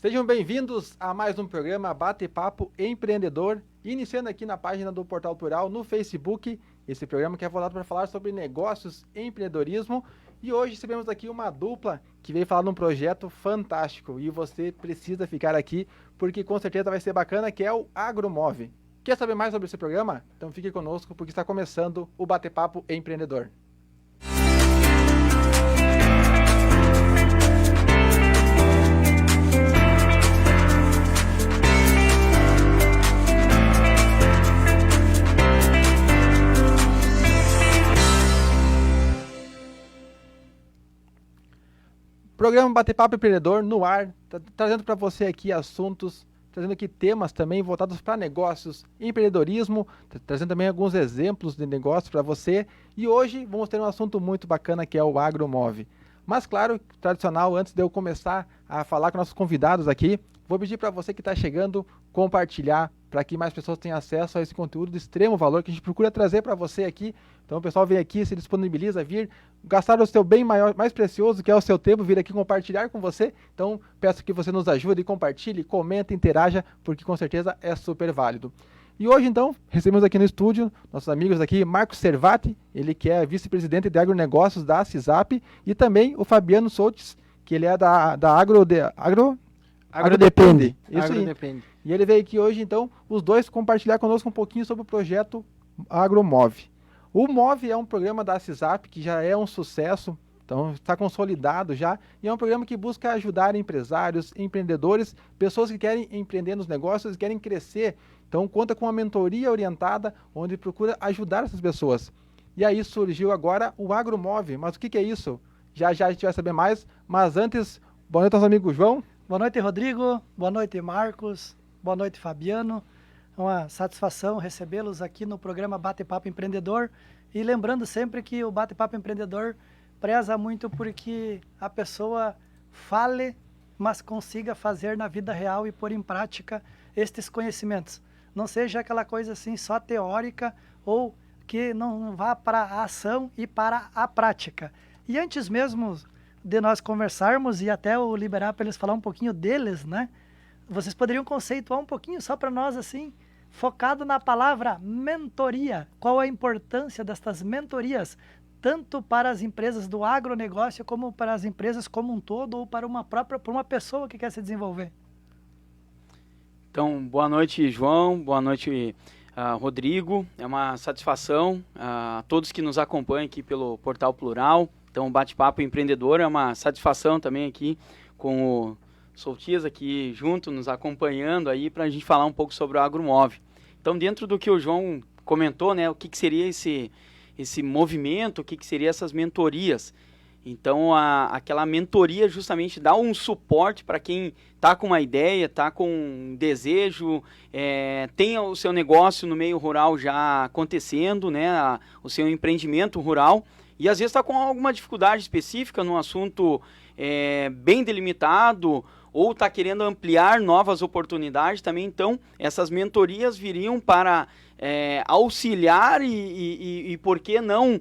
Sejam bem-vindos a mais um programa Bate-Papo Empreendedor, iniciando aqui na página do Portal Plural no Facebook. Esse programa que é voltado para falar sobre negócios e empreendedorismo. E hoje recebemos aqui uma dupla que veio falar de um projeto fantástico. E você precisa ficar aqui porque com certeza vai ser bacana, que é o Agromove. Quer saber mais sobre esse programa? Então fique conosco porque está começando o Bate-Papo Empreendedor. Programa Bate-Papo Empreendedor no ar, trazendo para você aqui assuntos, trazendo aqui temas também voltados para negócios, empreendedorismo, trazendo também alguns exemplos de negócios para você. E hoje vamos ter um assunto muito bacana que é o Agromove. Mas claro, tradicional, antes de eu começar a falar com nossos convidados aqui, vou pedir para você que está chegando compartilhar para que mais pessoas tenham acesso a esse conteúdo de extremo valor que a gente procura trazer para você aqui. Então o pessoal vem aqui, se disponibiliza a vir, gastar o seu bem maior, mais precioso, que é o seu tempo, vir aqui compartilhar com você. Então peço que você nos ajude, compartilhe, comente, interaja, porque com certeza é super válido. E hoje então, recebemos aqui no estúdio nossos amigos aqui, Marcos Servati, ele que é vice-presidente de agronegócios da CISAP, e também o Fabiano Soltes, que ele é da Agrodepende. Isso Agrodepende. E ele veio aqui hoje, então, os dois compartilhar conosco um pouquinho sobre o projeto Agromove. O Move é um programa da CISAP que já é um sucesso, então está consolidado já, e é um programa que busca ajudar empresários, empreendedores, pessoas que querem empreender nos negócios e querem crescer. Então conta com uma mentoria orientada, onde procura ajudar essas pessoas. E aí surgiu agora o Agromove. Mas o que é isso? Já a gente vai saber mais, mas antes, boa noite aos amigos João. Boa noite, Rodrigo. Boa noite, Marcos. Boa noite, Fabiano. É uma satisfação recebê-los aqui no programa Bate-Papo Empreendedor. E lembrando sempre que o Bate-Papo Empreendedor preza muito porque a pessoa fale, mas consiga fazer na vida real e pôr em prática estes conhecimentos. Não seja aquela coisa assim só teórica ou que não vá para a ação e para a prática. E antes mesmo de nós conversarmos e até eu liberar para eles falar um pouquinho deles, né? Vocês poderiam conceituar um pouquinho só para nós assim, focado na palavra mentoria. Qual a importância destas mentorias, tanto para as empresas do agronegócio como para as empresas como um todo ou para uma pessoa que quer se desenvolver? Então, boa noite, João, boa noite, Rodrigo. É uma satisfação a todos que nos acompanham aqui pelo Portal Plural. Então, o Bate-Papo Empreendedor é uma satisfação também aqui com o Soltis aqui junto, nos acompanhando aí para a gente falar um pouco sobre o Agromove. Então, dentro do que o João comentou, né, o que seria esse movimento, o que seria essas mentorias. Então, aquela mentoria justamente dá um suporte para quem está com uma ideia, está com um desejo, tem o seu negócio no meio rural já acontecendo, né, o seu empreendimento rural, e às vezes está com alguma dificuldade específica num assunto bem delimitado, ou está querendo ampliar novas oportunidades também. Então, essas mentorias viriam para auxiliar e por que não,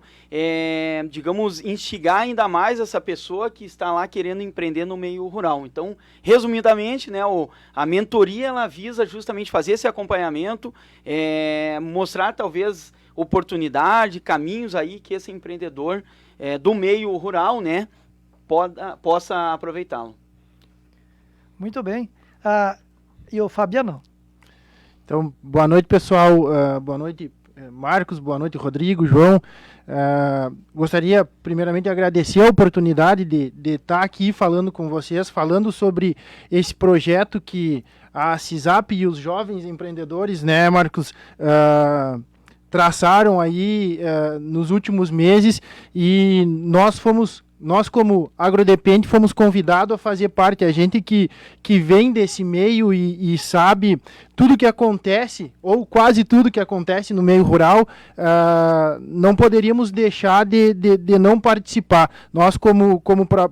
digamos, instigar ainda mais essa pessoa que está lá querendo empreender no meio rural. Então, resumidamente, né, a mentoria ela visa justamente fazer esse acompanhamento, mostrar talvez oportunidade, caminhos aí que esse empreendedor do meio rural, né, possa aproveitá-lo. Muito bem. E o Fabiano? Então, boa noite, pessoal. Boa noite, Marcos. Boa noite, Rodrigo, João. Gostaria, primeiramente, de agradecer a oportunidade de estar aqui falando com vocês, falando sobre esse projeto que a CISAP e os jovens empreendedores, né, Marcos, traçaram aí nos últimos meses, e nós como Agrodepende fomos convidados a fazer parte. A gente que vem desse meio e sabe tudo que acontece, ou quase tudo que acontece no meio rural, não poderíamos deixar de não participar. Nós como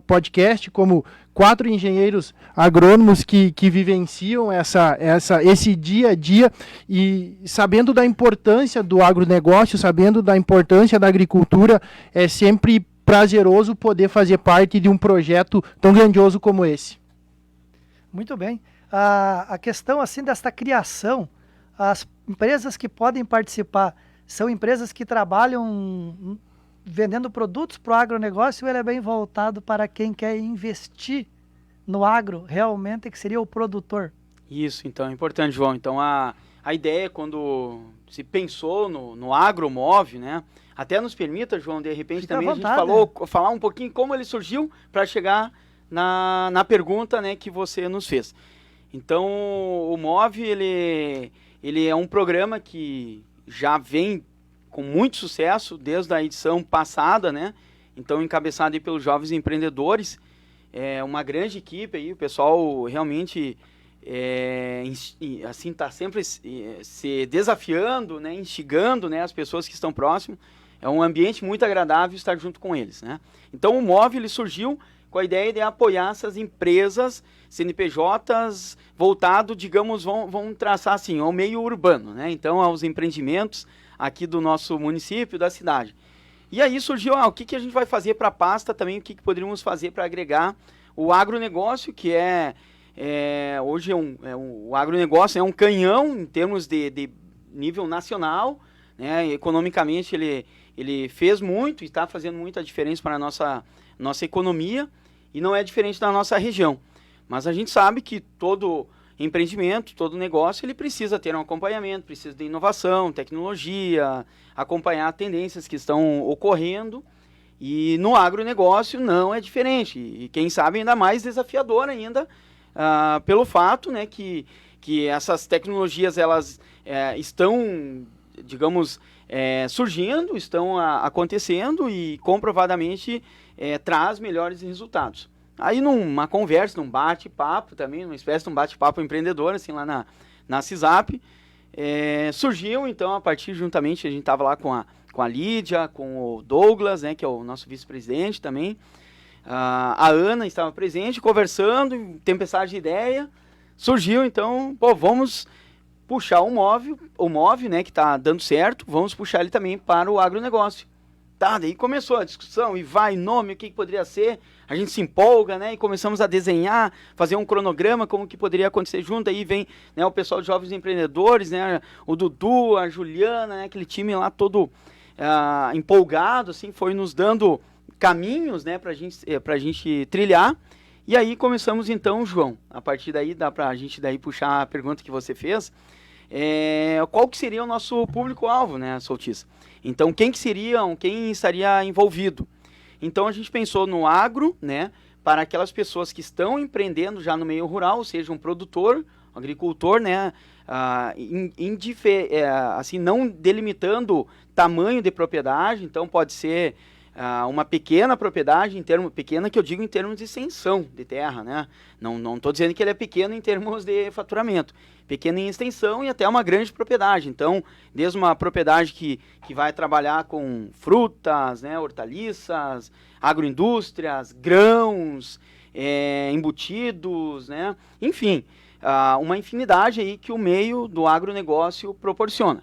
podcast, como 4 engenheiros agrônomos que vivenciam esse dia a dia, e sabendo da importância do agronegócio, sabendo da importância da agricultura, é sempre prazeroso poder fazer parte de um projeto tão grandioso como esse. Muito bem. A questão assim desta criação, as empresas que podem participar são empresas que trabalham vendendo produtos para o agronegócio, ou ele é bem voltado para quem quer investir no agro realmente, que seria o produtor? Isso, então, é importante, João. Então, a ideia, quando se pensou no agromove, né? Até nos permita, João, de repente Fica também à vontade, a gente falar um pouquinho como ele surgiu para chegar na pergunta, né, que você nos fez. Então, o MOVE, ele é um programa que já vem com muito sucesso desde a edição passada, né? Então, encabeçado aí pelos jovens empreendedores, é uma grande equipe aí, o pessoal realmente assim está sempre se desafiando, né? Instigando, né, as pessoas que estão próximas. É um ambiente muito agradável estar junto com eles, né? Então, o MOVE ele surgiu com a ideia de apoiar essas empresas CNPJs voltado, digamos, vamos traçar assim, ao meio urbano, né? Então, aos empreendimentos aqui do nosso município, da cidade. E aí surgiu, o que a gente vai fazer para a pasta também, o que poderíamos fazer para agregar o agronegócio, que hoje o agronegócio é um canhão em termos de nível nacional, né? Economicamente ele fez muito e está fazendo muita diferença para a nossa economia, e não é diferente da nossa região. Mas a gente sabe que todo empreendimento, todo negócio, ele precisa ter um acompanhamento, precisa de inovação, tecnologia, acompanhar tendências que estão ocorrendo, e no agronegócio não é diferente, e quem sabe ainda mais desafiador ainda, pelo fato, né, que essas tecnologias elas estão, digamos, surgindo, estão acontecendo e comprovadamente traz melhores resultados. Aí numa conversa, num bate-papo também, uma espécie de um bate-papo empreendedor, assim, lá na CISAP, surgiu, então, a partir, juntamente, a gente estava lá com a Lídia, com o Douglas, né, que é o nosso vice-presidente também, a Ana estava presente, conversando, tempestade de ideia, surgiu, então, vamos puxar o MOVE, né, que está dando certo, vamos puxar ele também para o agronegócio. Tá, daí começou a discussão, e vai, nome, o que poderia ser, a gente se empolga, né, e começamos a desenhar, fazer um cronograma, como que poderia acontecer junto, aí vem, né, o pessoal de jovens empreendedores, né, o Dudu, a Juliana, né, aquele time lá todo empolgado, assim, foi nos dando caminhos, né, pra gente trilhar, e aí começamos então, João, a partir daí, dá pra gente daí puxar a pergunta que você fez, qual que seria o nosso público-alvo, né, Soltis? Então, quem estaria envolvido? Então, a gente pensou no agro, né, para aquelas pessoas que estão empreendendo já no meio rural, ou seja, um produtor, um agricultor, né, assim, não delimitando tamanho de propriedade, então pode ser uma pequena propriedade, pequena que eu digo em termos de extensão de terra, né? Não estou dizendo que ele é pequeno em termos de faturamento, pequeno em extensão e até uma grande propriedade. Então, desde uma propriedade que vai trabalhar com frutas, né, hortaliças, agroindústrias, grãos, embutidos, né? Enfim, uma infinidade aí que o meio do agronegócio proporciona.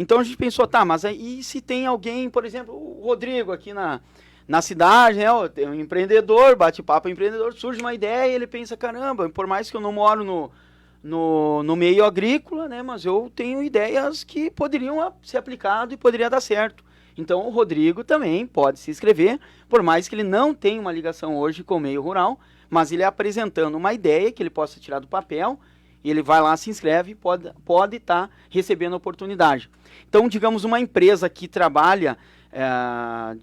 Então a gente pensou, mas aí se tem alguém, por exemplo, o Rodrigo aqui na cidade, né, tem um empreendedor, bate-papo empreendedor, surge uma ideia e ele pensa, caramba, por mais que eu não moro no meio agrícola, né, mas eu tenho ideias que poderiam ser aplicadas e poderia dar certo. Então o Rodrigo também pode se inscrever, por mais que ele não tenha uma ligação hoje com o meio rural, mas ele apresentando uma ideia que ele possa tirar do papel, e ele vai lá, se inscreve e pode estar recebendo a oportunidade. Então, digamos, uma empresa que trabalha,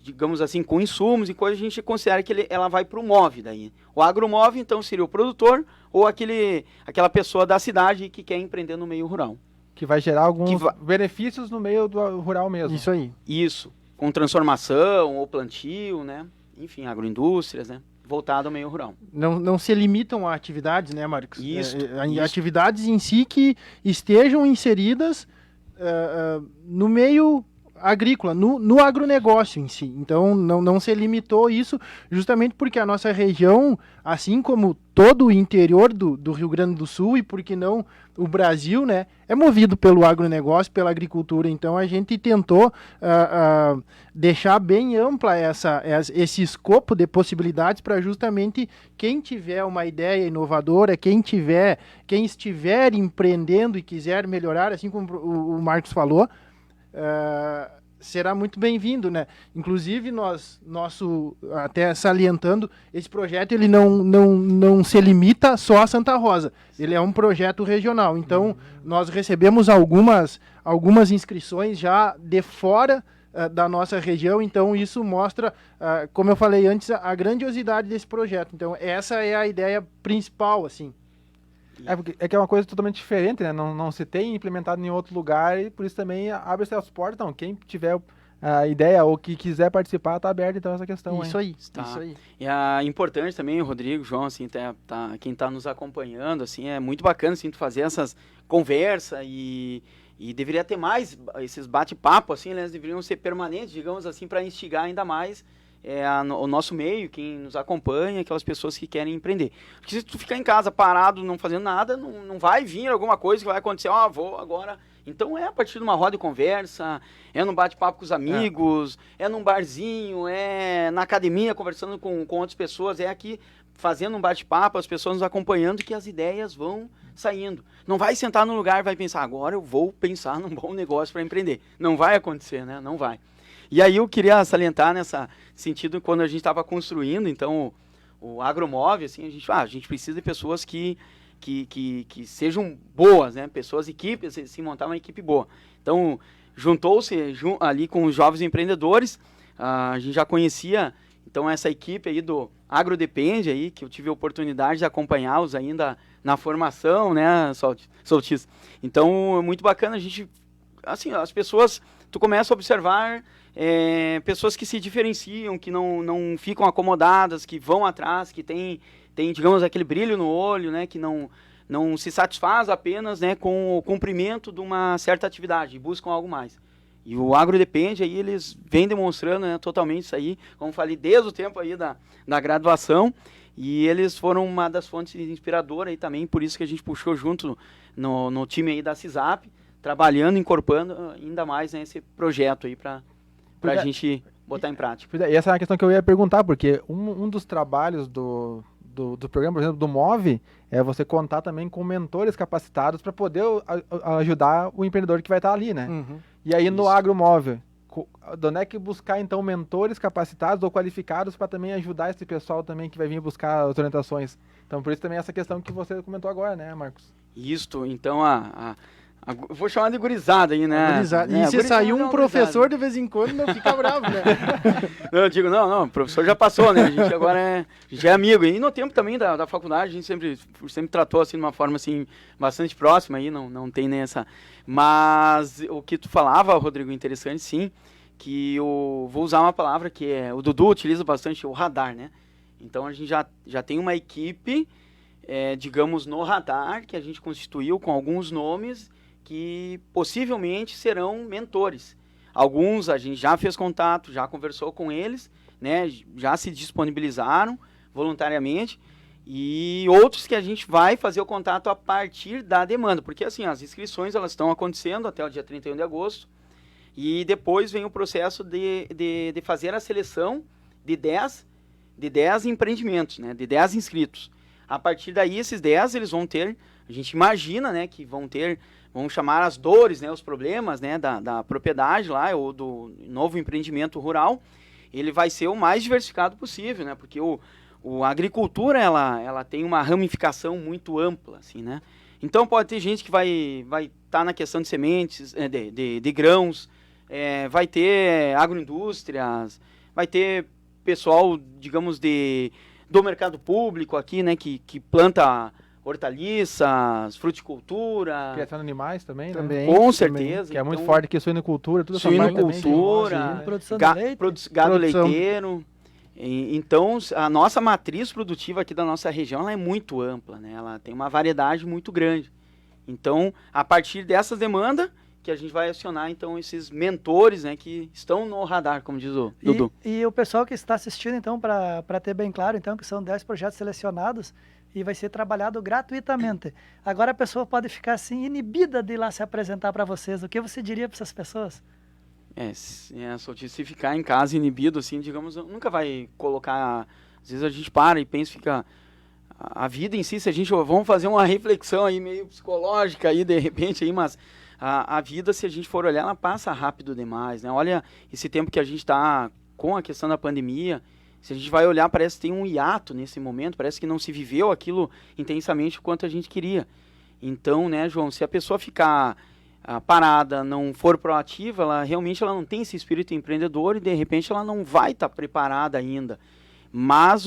digamos assim, com insumos e coisas, a gente considera que ela vai para o MOVE daí. O agromove, então, seria o produtor ou aquela pessoa da cidade que quer empreender no meio rural. Que vai gerar alguns benefícios no meio do rural mesmo. Isso aí. Isso, com transformação ou plantio, né? Enfim, agroindústrias, né? Voltado ao meio rural. Não se limitam a atividades, né, Marcos? Isso. Atividades em si que estejam inseridas no meio agrícola, no agronegócio em si. Então, não se limitou isso, justamente porque a nossa região, assim como todo o interior do Rio Grande do Sul, e por que não o Brasil, né, é movido pelo agronegócio, pela agricultura. Então, a gente tentou deixar bem ampla esse escopo de possibilidades para justamente quem tiver uma ideia inovadora, quem estiver empreendendo e quiser melhorar, assim como o Marcos falou, será muito bem-vindo, né? Inclusive, até salientando, esse projeto ele não se limita só a Santa Rosa. Ele é um projeto regional. Então, nós recebemos algumas inscrições já de fora da nossa região. Então, isso mostra, como eu falei antes, a grandiosidade desse projeto. Então, essa é a ideia principal, assim. É que é uma coisa totalmente diferente, né? Não se tem implementado em outro lugar e por isso também abre-se as portas. Então, quem tiver a ideia ou que quiser participar, está aberto então essa questão. Isso aí, tá. Isso aí. E é importante também, Rodrigo, João, assim, quem está nos acompanhando, assim, é muito bacana, assim, tu fazer essas conversas e deveria ter mais esses bate-papo, assim, né? Eles deveriam ser permanentes, digamos assim, para instigar ainda mais o nosso meio, quem nos acompanha, aquelas pessoas que querem empreender. Porque se tu ficar em casa parado, não fazendo nada, não vai vir alguma coisa que vai acontecer, vou agora. Então a partir de uma roda de conversa, no bate-papo com os amigos, num barzinho, na academia, conversando com outras pessoas, aqui fazendo um bate-papo, as pessoas nos acompanhando, que as ideias vão saindo. Não vai sentar no lugar e vai pensar, agora eu vou pensar num bom negócio para empreender. Não vai acontecer, né? Não vai. E aí eu queria salientar nesse sentido, quando a gente estava construindo, então, o Agromove, assim, a gente precisa de pessoas que sejam boas, né? Pessoas, equipes, assim, montar uma equipe boa. Então, juntou-se ali com os jovens empreendedores, a gente já conhecia, então, essa equipe aí do AgroDepende, aí, que eu tive a oportunidade de acompanhá-los ainda na formação, né, Soltis? Então, é muito bacana a gente, assim, as pessoas, tu começa a observar pessoas que se diferenciam, que não ficam acomodadas, que vão atrás, que tem, digamos, aquele brilho no olho, né, que não se satisfaz apenas, né, com o cumprimento de uma certa atividade, buscam algo mais. E o AgroDepende, aí eles vêm demonstrando, né, totalmente isso aí, como falei, desde o tempo aí da graduação, e eles foram uma das fontes inspiradoras aí também, por isso que a gente puxou junto no time aí da CISAP, trabalhando, incorporando ainda mais, né, esse projeto aí para a gente botar em prática. E essa é uma questão que eu ia perguntar, porque um dos trabalhos do programa, por exemplo, do MOVE, é você contar também com mentores capacitados para poder ajudar o empreendedor que vai estar ali, né? Uhum. E aí no AgroMove, de onde é que buscar então mentores capacitados ou qualificados para também ajudar esse pessoal também que vai vir buscar as orientações? Então por isso também essa questão que você comentou agora, né, Marcos? Isto, então eu vou chamar de gurizada aí, né? Gurizada. E se sair um professor de vez em quando, não fica bravo, né? Eu digo, não, o professor já passou, né? A gente agora é amigo. E no tempo também da faculdade, a gente sempre tratou assim de uma forma assim, bastante próxima aí, não tem nem essa. Mas o que tu falava, Rodrigo, interessante sim, que eu vou usar uma palavra que o Dudu utiliza bastante, o radar, né? Então a gente já tem uma equipe, digamos, no radar, que a gente constituiu com alguns nomes que possivelmente serão mentores. Alguns a gente já fez contato, já conversou com eles, né, já se disponibilizaram voluntariamente, e outros que a gente vai fazer o contato a partir da demanda, porque assim, as inscrições elas estão acontecendo até o dia 31 de agosto, e depois vem o processo de fazer a seleção de 10 empreendimentos, né, de 10 inscritos. A partir daí, esses 10 eles vão ter, a gente imagina, né, que vamos chamar as dores, né, os problemas, né, da propriedade lá, ou do novo empreendimento rural, ele vai ser o mais diversificado possível, né, porque a agricultura, ela tem uma ramificação muito ampla, assim, né, então pode ter gente que vai estar na questão de sementes, de grãos, vai ter agroindústrias, vai ter pessoal, digamos, do mercado público aqui, né, que planta hortaliças, fruticultura. Criação de animais também, né? Também, com certeza. Que é muito forte aqui, suinocultura, tudo essa parte também. Suinocultura, produção de leite. Gado leiteiro. Então, a nossa matriz produtiva aqui da nossa região ela é muito ampla, né? Ela tem uma variedade muito grande. Então, a partir dessas demandas, que a gente vai acionar, então, esses mentores, né, que estão no radar, como diz o Dudu. E o pessoal que está assistindo, então, para ter bem claro, então, que são 10 projetos selecionados e vai ser trabalhado gratuitamente. Agora a pessoa pode ficar, assim, inibida de ir lá se apresentar para vocês. O que você diria para essas pessoas? Se ficar em casa inibido, assim, digamos, nunca vai colocar... Às vezes a gente para e pensa, fica... A vida em si, se a gente... Vamos fazer uma reflexão aí meio psicológica aí, de repente, aí, mas a vida, se a gente for olhar, ela passa rápido demais, né? Olha esse tempo que a gente está com a questão da pandemia, se a gente vai olhar, parece que tem um hiato nesse momento, parece que não se viveu aquilo intensamente o quanto a gente queria. Então, né, João, se a pessoa ficar parada, não for proativa, ela realmente ela não tem esse espírito empreendedor e, de repente, ela não vai estar preparada ainda. Mas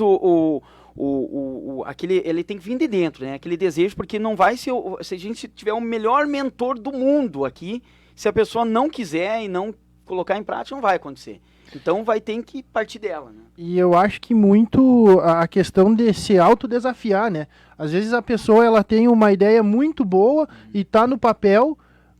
ele tem que vir de dentro, né? Aquele desejo, porque não vai ser... Se a gente tiver o melhor mentor do mundo aqui, se a pessoa não quiser e não colocar em prática, não vai acontecer. Então vai ter que partir dela, né? E eu acho que muito a questão de se autodesafiar, né? Às vezes a pessoa ela tem uma ideia muito boa e está no papel,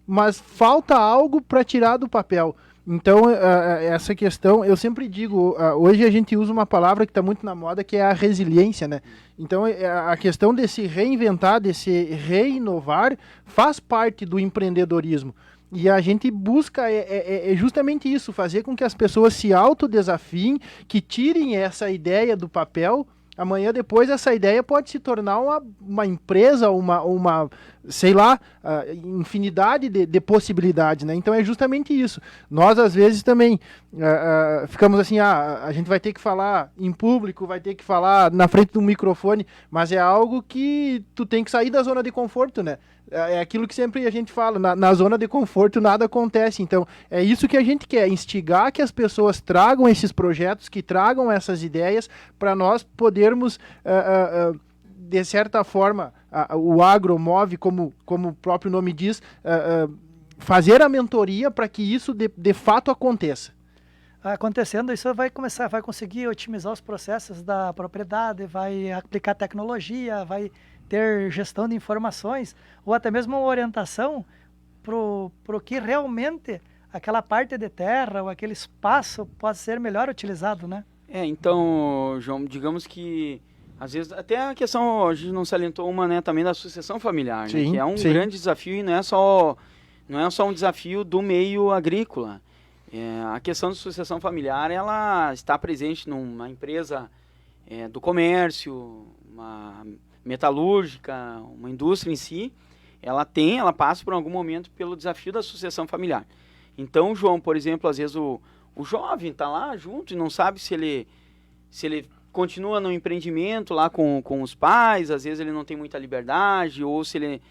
mas falta algo para tirar do papel. Então, essa questão, eu sempre digo, hoje a gente usa uma palavra que está muito na moda, que é a resiliência, né? Então, a questão de se reinventar, de se reinovar, faz parte do empreendedorismo. E a gente busca justamente isso, fazer com que as pessoas se autodesafiem, que tirem essa ideia do papel. Amanhã, depois, essa ideia pode se tornar uma empresa, uma sei lá, infinidade de possibilidades, né? Então é justamente isso. Nós, às vezes, também ficamos assim, a gente vai ter que falar em público, vai ter que falar na frente do microfone, mas é algo que tu tem que sair da zona de conforto, né? É aquilo que sempre a gente fala, na zona de conforto nada acontece. Então, é isso que a gente quer, instigar que as pessoas tragam esses projetos, que tragam essas ideias, para nós podermos, de certa forma, o agro move, como o próprio nome diz, fazer a mentoria para que isso de fato aconteça. Acontecendo, isso vai conseguir otimizar os processos da propriedade, vai aplicar tecnologia, vai ter gestão de informações, ou até mesmo uma orientação pro que realmente aquela parte de terra ou aquele espaço pode ser melhor utilizado, né? Então, João, digamos que às vezes até a questão, a gente não salientou uma, né, também da sucessão familiar, né, que é um grande desafio e não é só um desafio do meio agrícola. A questão da sucessão familiar, ela está presente numa empresa do comércio, uma metalúrgica, uma indústria em si, ela passa por algum momento pelo desafio da sucessão familiar. Então, João, por exemplo, às vezes o jovem está lá junto e não sabe se ele continua no empreendimento lá com os pais, às vezes ele não tem muita liberdade, ou se ele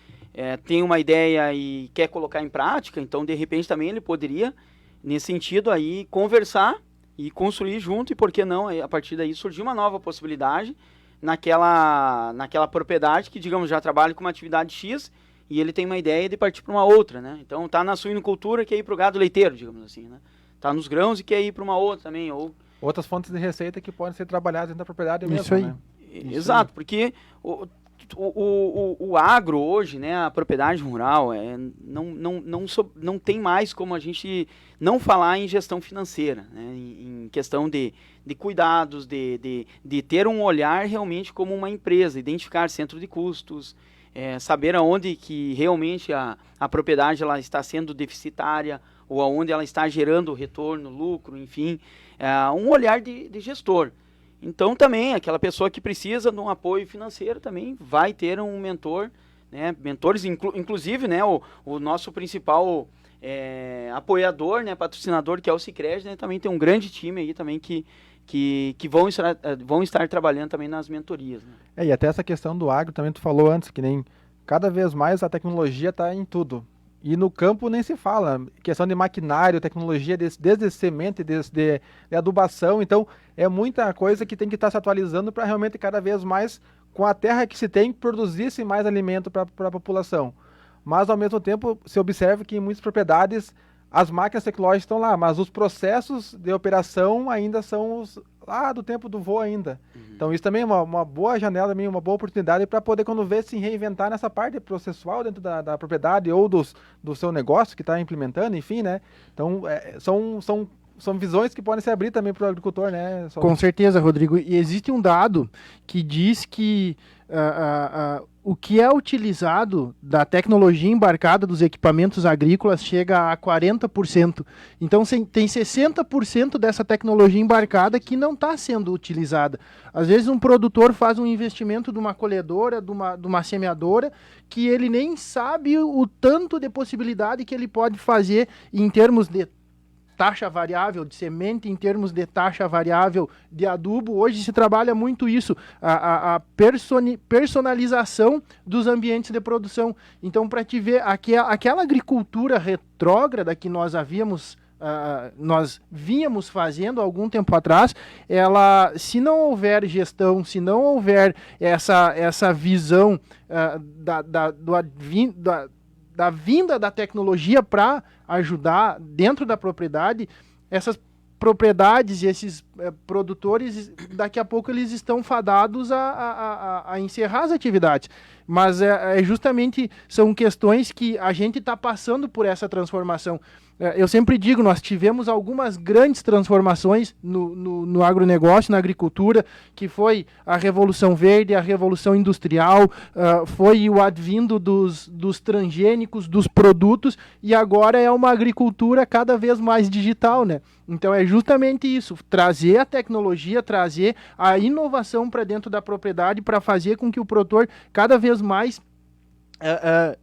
tem uma ideia e quer colocar em prática, então, de repente, também ele poderia, nesse sentido, aí conversar e construir junto, e por que não, a partir daí, surgir uma nova possibilidade naquela propriedade que, digamos, já trabalha com uma atividade X e ele tem uma ideia de partir para uma outra, né? Então, está na suinocultura e quer ir para o gado leiteiro, digamos assim, né? Está nos grãos e quer ir para uma outra também, ou... Outras fontes de receita que podem ser trabalhadas dentro da propriedade mesmo, Isso aí. né? Exato, porque o agro hoje, né, a propriedade rural, não tem mais como a gente não falar em gestão financeira, né, em questão de cuidados, de ter um olhar realmente como uma empresa, identificar centro de custos, saber aonde que realmente a propriedade ela está sendo deficitária, ou aonde ela está gerando retorno, lucro, enfim, um olhar de gestor. Então também aquela pessoa que precisa de um apoio financeiro também vai ter um mentor, né? Mentores, inclusive, né, o nosso principal apoiador, né, patrocinador, que é o Sicredi, né, também tem um grande time aí também que vão estar trabalhando também nas mentorias, né? E até essa questão do agro também tu falou antes, que nem cada vez mais a tecnologia está em tudo. E no campo nem se fala, questão de maquinário, tecnologia, desde semente, desde adubação, então é muita coisa que tem que estar se atualizando para realmente cada vez mais, com a terra que se tem, produzisse mais alimento para a população. Mas ao mesmo tempo se observa que em muitas propriedades as máquinas tecnológicas estão lá, mas os processos de operação ainda são os lá do tempo do voo ainda. Então isso também é uma boa janela, também uma boa oportunidade para poder, quando vê, se reinventar nessa parte processual dentro da propriedade ou do seu negócio que está implementando, enfim, né? Então são visões que podem se abrir também para o agricultor, né? Com certeza, Rodrigo. E existe um dado que diz que o que é utilizado da tecnologia embarcada dos equipamentos agrícolas chega a 40%. Então, tem 60% dessa tecnologia embarcada que não está sendo utilizada. Às vezes, um produtor faz um investimento de uma colhedora, de uma semeadora, que ele nem sabe o tanto de possibilidade que ele pode fazer em termos de taxa variável de semente, em termos de taxa variável de adubo. Hoje se trabalha muito isso, a personalização dos ambientes de produção. Então, para te ver, aquela agricultura retrógrada que nós vínhamos fazendo há algum tempo atrás, ela, se não houver gestão, se não houver essa visão da vinda da tecnologia para ajudar dentro da propriedade, essas propriedades e esses produtores, daqui a pouco eles estão fadados a encerrar as atividades. Mas justamente são questões que a gente está passando por essa transformação. Eu sempre digo, nós tivemos algumas grandes transformações no agronegócio, na agricultura, que foi a Revolução Verde, a Revolução Industrial, foi o advindo dos transgênicos, dos produtos, e agora é uma agricultura cada vez mais digital, né? Então é justamente isso, trazer a tecnologia, trazer a inovação para dentro da propriedade para fazer com que o produtor cada vez mais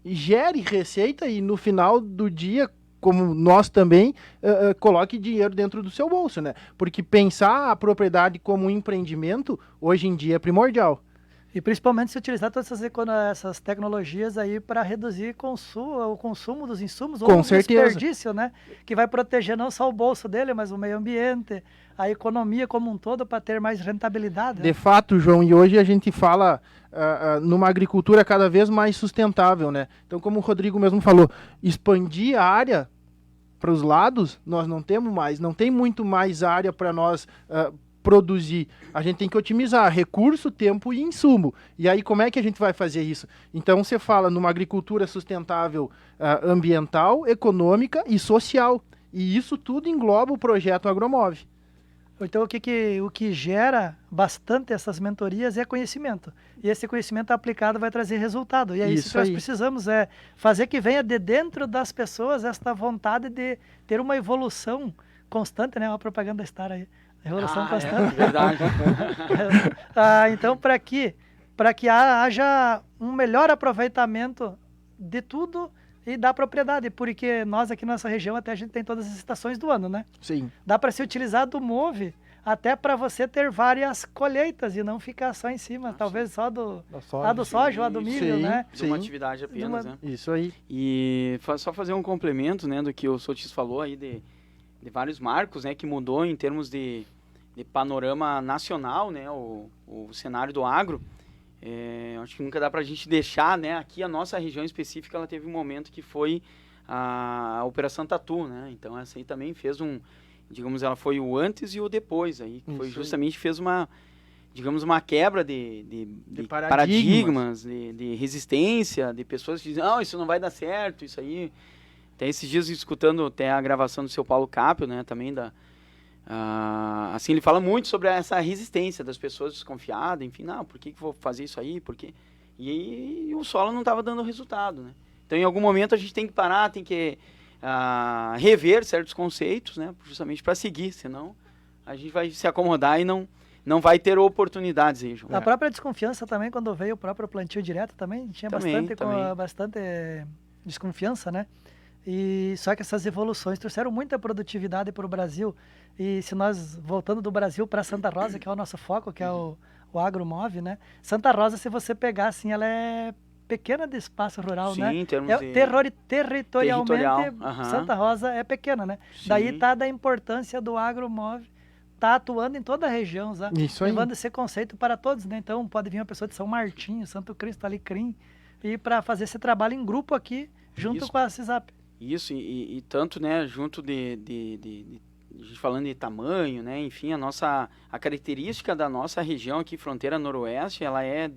gere receita e no final do dia, como nós também, coloque dinheiro dentro do seu bolso, né? Porque pensar a propriedade como um empreendimento, hoje em dia, é primordial. E principalmente se utilizar todas essas tecnologias aí para reduzir o consumo dos insumos ou o desperdício, né? Que vai proteger não só o bolso dele, mas o meio ambiente, a economia como um todo, para ter mais rentabilidade. De fato, João, e hoje a gente fala numa agricultura cada vez mais sustentável, né? Então, como o Rodrigo mesmo falou, expandir a área para os lados, nós não temos mais, não tem muito mais área para nós produzir. A gente tem que otimizar recurso, tempo e insumo. E aí, como é que a gente vai fazer isso? Então, você fala numa agricultura sustentável ambiental, econômica e social. E isso tudo engloba o projeto Agromove. Então, o que gera bastante essas mentorias é conhecimento. E esse conhecimento aplicado vai trazer resultado. E é isso que nós precisamos, fazer que venha de dentro das pessoas esta vontade de ter uma evolução constante, né? Uma propaganda Star aí. Evolução constante. É verdade. Então, para que haja um melhor aproveitamento de tudo e da propriedade, porque nós aqui na nossa região até a gente tem todas as estações do ano, né? Sim. Dá para se utilizar do Move até para você ter várias colheitas e não ficar só em cima, talvez só do soja ou do milho, né? De uma atividade apenas, né? Isso aí. E só fazer um complemento, né, do que o Sotis falou aí de vários marcos, né, que mudou em termos de panorama nacional, né, o cenário do agro. Acho que nunca dá para a gente deixar, né, aqui a nossa região específica, ela teve um momento que foi a Operação Tatu, né, então essa aí também fez digamos, ela foi o antes e o depois, aí, que foi justamente fez uma quebra de paradigmas, de resistência, de pessoas que dizem, não, isso não vai dar certo, isso aí. Até esses dias, escutando até a gravação do seu Paulo Capio, né, também assim, ele fala muito sobre essa resistência das pessoas desconfiadas, enfim, não, por que vou fazer isso aí, por quê? E o solo não estava dando resultado, né? Então, em algum momento, a gente tem que parar, tem que rever certos conceitos, né, justamente para seguir, senão a gente vai se acomodar e não vai ter oportunidades aí, João. A própria desconfiança também, quando veio o próprio plantio direto, também tinha bastante desconfiança, né? E só que essas evoluções trouxeram muita produtividade para o Brasil. E se nós, voltando do Brasil para Santa Rosa, que é o nosso foco, que é o Agromove, né? Santa Rosa, se você pegar, assim, ela é pequena de espaço rural, sim, né? Em termos territorialmente, Santa Rosa é pequena, né? Sim. Daí tá da importância do Agromove tá atuando em toda a região, levando esse conceito para todos, né? Então, pode vir uma pessoa de São Martinho, Santo Cristo, Alecrim, e para fazer esse trabalho em grupo aqui, junto com a CISAP. Isso, e tanto, né, junto a gente falando de tamanho, né, enfim, a característica da nossa região aqui, fronteira noroeste, ela é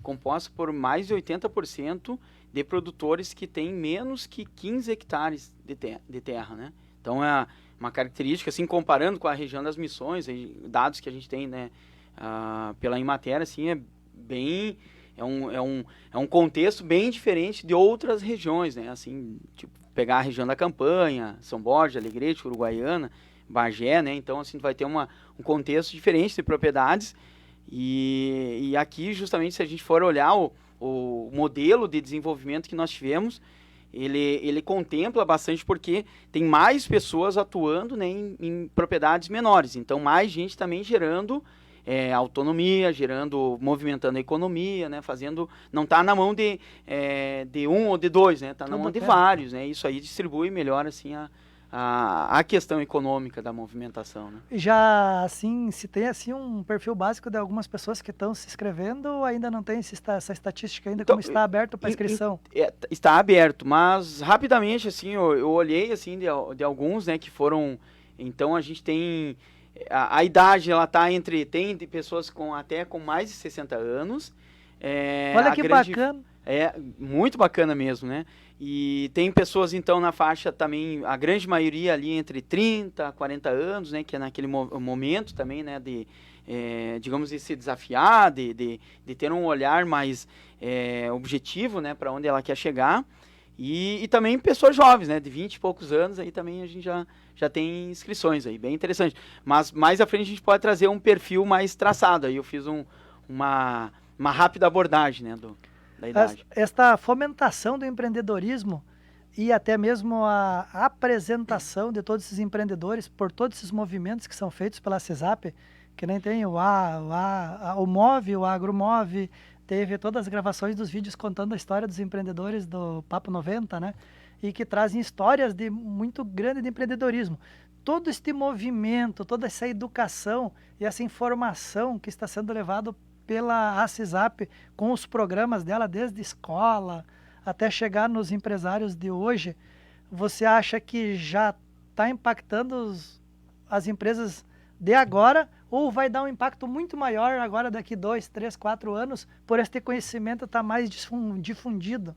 composta por mais de 80% de produtores que têm menos que 15 hectares de terra, né? Então, é uma característica, assim, comparando com a região das Missões, dados que a gente tem, né, pela Emater, assim, é um contexto bem diferente de outras regiões, né? Assim, tipo, pegar a região da Campanha, São Borja, Alegrete, Uruguaiana, Bagé, né? Então, assim, vai ter um contexto diferente de propriedades e aqui, justamente, se a gente for olhar o modelo de desenvolvimento que nós tivemos, ele contempla bastante porque tem mais pessoas atuando, né, em propriedades menores, então mais gente também gerando autonomia, movimentando a economia, né, não está na mão de um ou de dois, né, está na mão de vários, né, isso aí distribui melhor, assim, a questão econômica da movimentação, né. Já, assim, se tem, assim, um perfil básico de algumas pessoas que estão se inscrevendo ou ainda não tem essa estatística ainda, então, como está aberto para inscrição? Está aberto, mas rapidamente, assim, eu olhei, assim, de alguns, né, que foram, então a gente tem, a idade, ela está tem de pessoas até com mais de 60 anos. Olha que bacana. É, muito bacana mesmo, né? E tem pessoas, então, na faixa também, a grande maioria ali entre 30 a 40 anos, né? Que é naquele momento também, né? Digamos, de se desafiar, de ter um olhar mais objetivo, né? Para onde ela quer chegar. E também pessoas jovens, né? De 20 e poucos anos, aí também a gente já tem inscrições aí, bem interessante. Mas mais à frente a gente pode trazer um perfil mais traçado. Aí eu fiz uma rápida abordagem, né? Da idade. Esta fomentação do empreendedorismo e até mesmo a apresentação de todos esses empreendedores por todos esses movimentos que são feitos pela CISAP, que nem tem o MOVE, o AgroMove, teve todas as gravações dos vídeos contando a história dos empreendedores do Papo 90, né? E que trazem histórias muito grandes de empreendedorismo. Todo este movimento, toda essa educação e essa informação que está sendo levado pela CISAP com os programas dela, desde escola até chegar nos empresários de hoje, você acha que já está impactando as empresas de agora ou vai dar um impacto muito maior agora daqui 2, 3, 4 anos por este conhecimento estar mais difundido?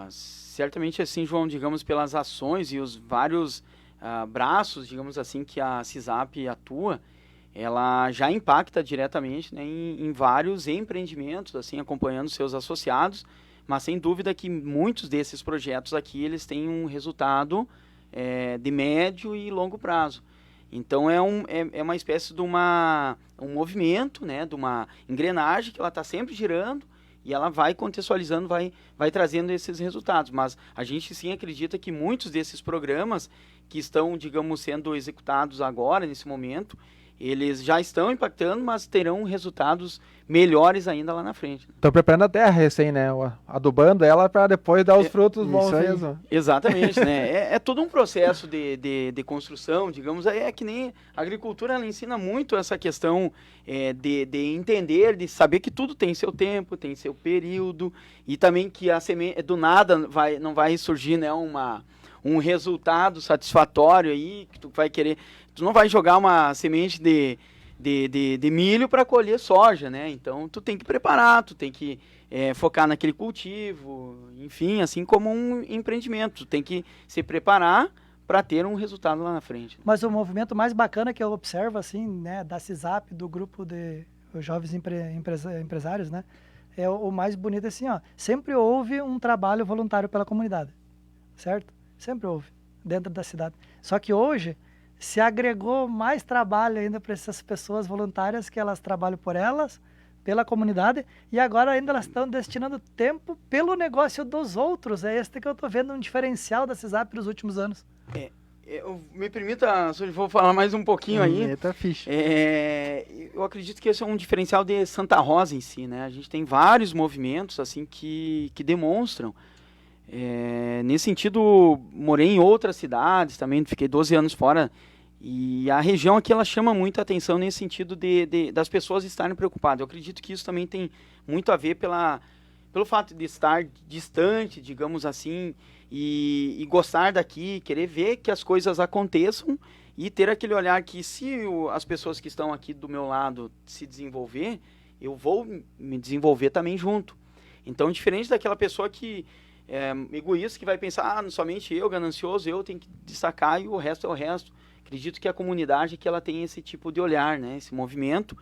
Certamente assim, João, digamos, pelas ações e os vários braços, digamos assim, que a CISAP atua, ela já impacta diretamente, né, em vários empreendimentos, assim, acompanhando seus associados, mas sem dúvida que muitos desses projetos aqui, eles têm um resultado de médio e longo prazo. Então, é uma espécie de um movimento, né, de uma engrenagem que ela está sempre girando e ela vai contextualizando, vai trazendo esses resultados. Mas a gente sim acredita que muitos desses programas que estão, digamos, sendo executados agora, nesse momento, eles já estão impactando, mas terão resultados melhores ainda lá na frente. Estão preparando a terra recém, né? Adubando ela para depois dar os frutos bons mesmo. Exatamente, né? É todo um processo de construção, digamos. É que nem a agricultura, ela ensina muito essa questão de entender, de saber que tudo tem seu tempo, tem seu período, e também que a semente do nada não vai surgir, né, um resultado satisfatório aí, que tu vai querer. Tu não vai jogar uma semente de milho para colher soja, né? Então, tu tem que preparar, tu tem que focar naquele cultivo, enfim, assim como um empreendimento. Tu tem que se preparar para ter um resultado lá na frente. Mas o movimento mais bacana que eu observo, assim, né, da CISAP, do grupo de jovens empresários, né? É o mais bonito, assim, ó. Sempre houve um trabalho voluntário pela comunidade, certo? Sempre houve, dentro da cidade. Só que hoje se agregou mais trabalho ainda para essas pessoas voluntárias, que elas trabalham por elas, pela comunidade, e agora ainda elas estão destinando tempo pelo negócio dos outros. É este que eu estou vendo um diferencial da CISAP nos últimos anos. Me permita, vou falar mais um pouquinho aí. Tá fixe. Eu acredito que esse é um diferencial de Santa Rosa em si, né? A gente tem vários movimentos assim que demonstram. Nesse sentido, morei em outras cidades também, fiquei 12 anos fora, e a região aqui ela chama muito a atenção nesse sentido das pessoas estarem preocupadas. Eu acredito que isso também tem muito a ver pelo fato de estar distante, digamos assim, e gostar daqui, querer ver que as coisas aconteçam e ter aquele olhar que se as pessoas que estão aqui do meu lado se desenvolver, eu vou me desenvolver também junto. Então, diferente daquela pessoa que é egoísta, que vai pensar, somente eu, ganancioso, eu tenho que destacar e o resto é o resto. Acredito que a comunidade que ela tem esse tipo de olhar, né, esse movimento,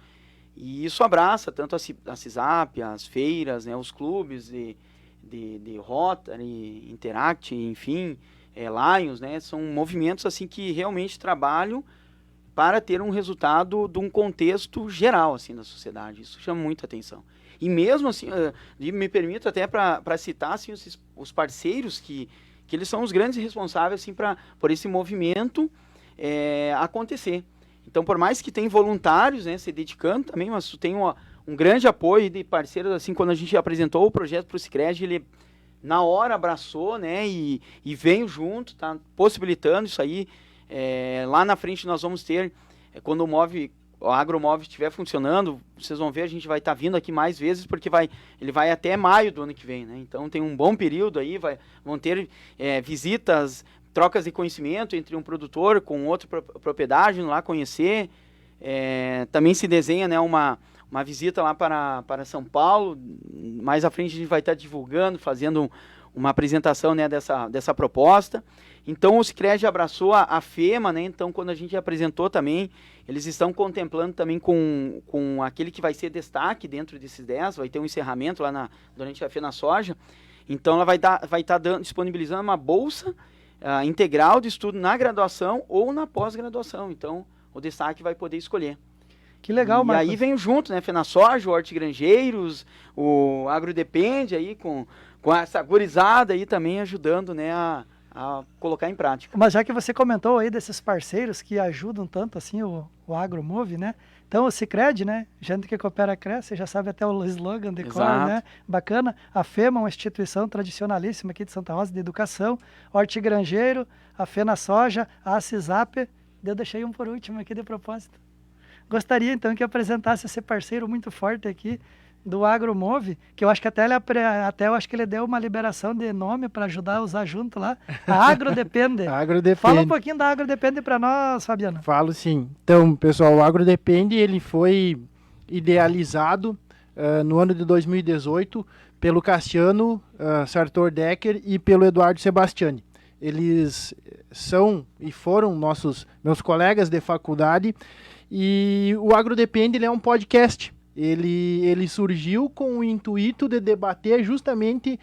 e isso abraça tanto a CISAP, as feiras, né, os clubes de Rotary, Interact, enfim, Lions, né, são movimentos assim que realmente trabalham para ter um resultado de um contexto geral assim da sociedade. Isso chama muita atenção. E mesmo assim, me permito até para citar assim, os parceiros que eles são os grandes responsáveis assim, por esse movimento acontecer. Então, por mais que tem voluntários, né, se dedicando também, mas tem um grande apoio de parceiros, assim, quando a gente apresentou o projeto para o Sicredi, ele na hora abraçou, né, e veio junto, tá possibilitando isso aí. Lá na frente nós vamos ter, quando o Agromove estiver funcionando, vocês vão ver, a gente vai estar vindo aqui mais vezes, porque ele vai até maio do ano que vem, né? Então tem um bom período aí, vão ter visitas, trocas de conhecimento entre um produtor com outra propriedade, lá conhecer. Também se desenha, né, uma visita lá para São Paulo. Mais à frente a gente vai estar divulgando, fazendo uma apresentação, né, dessa proposta. Então o Sicredi abraçou a FEMA, né? Então quando a gente apresentou também, eles estão contemplando também com aquele que vai ser destaque dentro desses 10, vai ter um encerramento lá durante a Fena Soja. Então ela vai estar disponibilizando uma bolsa integral de estudo na graduação ou na pós-graduação. Então o destaque vai poder escolher. Que legal, Marcos. E aí vem junto, né, Fena Soja, o Hortigranjeiros, o Agrodepende aí com essa gurizada aí também ajudando, né, a colocar em prática. Mas já que você comentou aí desses parceiros que ajudam tanto assim o Agromove, né? Então o Sicredi, né? Gente que coopera cresce, já sabe até o slogan de cor, né? Bacana. A FEMA, uma instituição tradicionalíssima aqui de Santa Rosa de educação, Hortigranjeiro, a Fena Soja, a CISAP. Eu deixei um por último aqui de propósito. Gostaria então que apresentasse esse parceiro muito forte aqui do Agromove, que eu acho que até eu acho que ele deu uma liberação de nome para ajudar a usar junto lá. A Agrodepende. Agrodepende. Fala um pouquinho da Agrodepende para nós, Fabiano. Falo sim. Então, pessoal, o Agrodepende ele foi idealizado no ano de 2018 pelo Cassiano Sartor Decker e pelo Eduardo Sebastiani. Eles são e foram meus colegas de faculdade, e o Agrodepende ele é um podcast. Ele surgiu com o intuito de debater justamente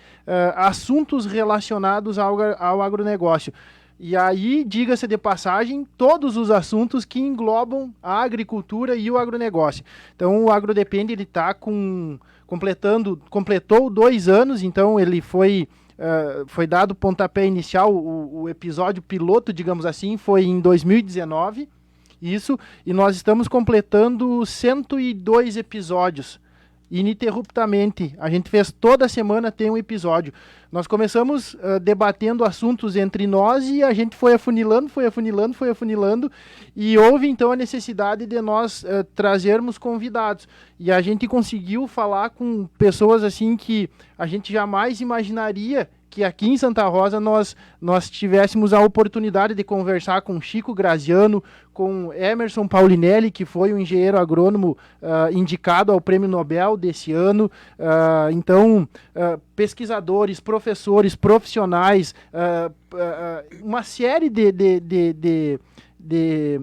assuntos relacionados ao agronegócio. E aí, diga-se de passagem, todos os assuntos que englobam a agricultura e o agronegócio. Então, o Agrodepende ele completou 2 anos, então ele foi dado o pontapé inicial, o episódio piloto, digamos assim, foi em 2019. Isso, e nós estamos completando 102 episódios, ininterruptamente. A gente fez toda semana, tem um episódio. Nós começamos debatendo assuntos entre nós e a gente foi afunilando, e houve então a necessidade de nós trazermos convidados. E a gente conseguiu falar com pessoas assim que a gente jamais imaginaria que aqui em Santa Rosa nós tivéssemos a oportunidade de conversar com Chico Graziano, com Emerson Paulinelli, que foi um engenheiro agrônomo indicado ao Prêmio Nobel desse ano. Então, pesquisadores, professores, profissionais, uma série de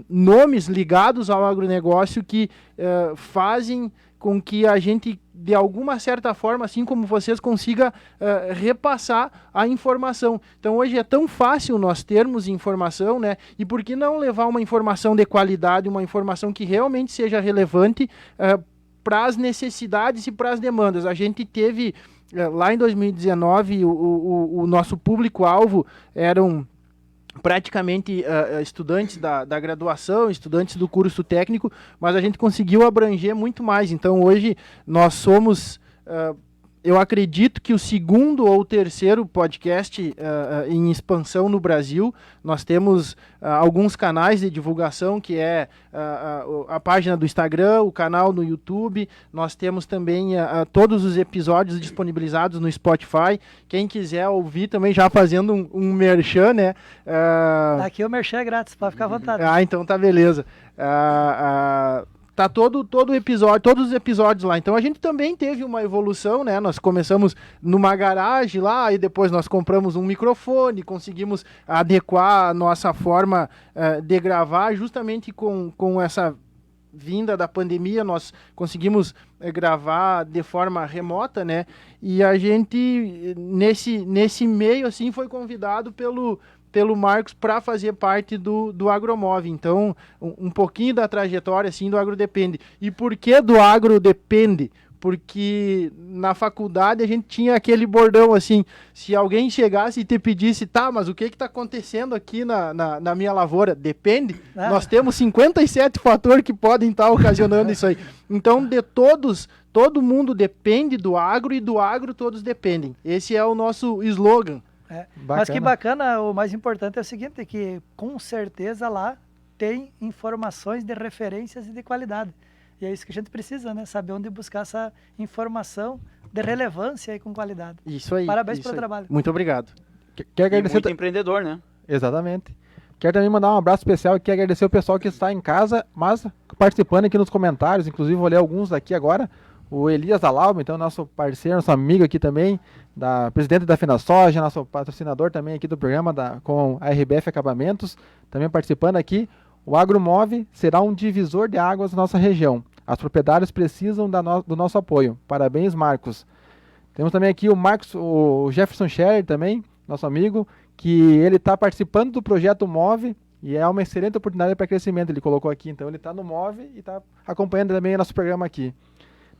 nomes ligados ao agronegócio que fazem com que a gente, de alguma certa forma, assim como vocês, consiga repassar a informação. Então, hoje é tão fácil nós termos informação, né? E por que não levar uma informação de qualidade, uma informação que realmente seja relevante para as necessidades e para as demandas? A gente teve, lá em 2019, o nosso público-alvo eram praticamente estudantes da graduação, estudantes do curso técnico, mas a gente conseguiu abranger muito mais. Então hoje nós somos eu acredito que o segundo ou terceiro podcast em expansão no Brasil. Nós temos alguns canais de divulgação, que é a página do Instagram, o canal no YouTube. Nós temos também todos os episódios disponibilizados no Spotify. Quem quiser ouvir também, já fazendo um merchan, né? Aqui o merchan é grátis, pode ficar à vontade. Então tá beleza. Tá todo episódio, todos os episódios lá. Então a gente também teve uma evolução, né? Nós começamos numa garagem lá, e depois nós compramos um microfone, conseguimos adequar a nossa forma de gravar, justamente com essa vinda da pandemia. Nós conseguimos gravar de forma remota, né? E a gente, nesse meio, assim, foi convidado pelo Marcos para fazer parte do Agromove. Então, um pouquinho da trajetória assim, do Agro Depende. E por que do Agro Depende? Porque na faculdade a gente tinha aquele bordão assim, se alguém chegasse e te pedisse, tá, mas o que está acontecendo aqui na minha lavoura? Depende. Nós temos 57 fatores que podem estar ocasionando isso aí. Então, todo mundo depende do agro, e do agro todos dependem. Esse é o nosso slogan. Mas que bacana, o mais importante é o seguinte, que com certeza lá tem informações de referências e de qualidade. E é isso que a gente precisa, né? Saber onde buscar essa informação de relevância e com qualidade. Isso aí. Parabéns pelo trabalho. Muito obrigado. Quero agradecer muito empreendedor, né? Exatamente. Quero também mandar um abraço especial aqui, agradecer o pessoal que está em casa, mas participando aqui nos comentários. Inclusive vou ler alguns daqui agora. O Elias Alauba, então, nosso parceiro, nosso amigo aqui também, presidente da FinaSoja, nosso patrocinador também aqui do programa com a RBF Acabamentos, também participando aqui. O Agromove será um divisor de águas na nossa região. As propriedades precisam do nosso apoio. Parabéns, Marcos. Temos também aqui o Jefferson Scherer também, nosso amigo, que ele está participando do projeto Move, e é uma excelente oportunidade para crescimento, ele colocou aqui. Então ele está no Move e está acompanhando também o nosso programa aqui.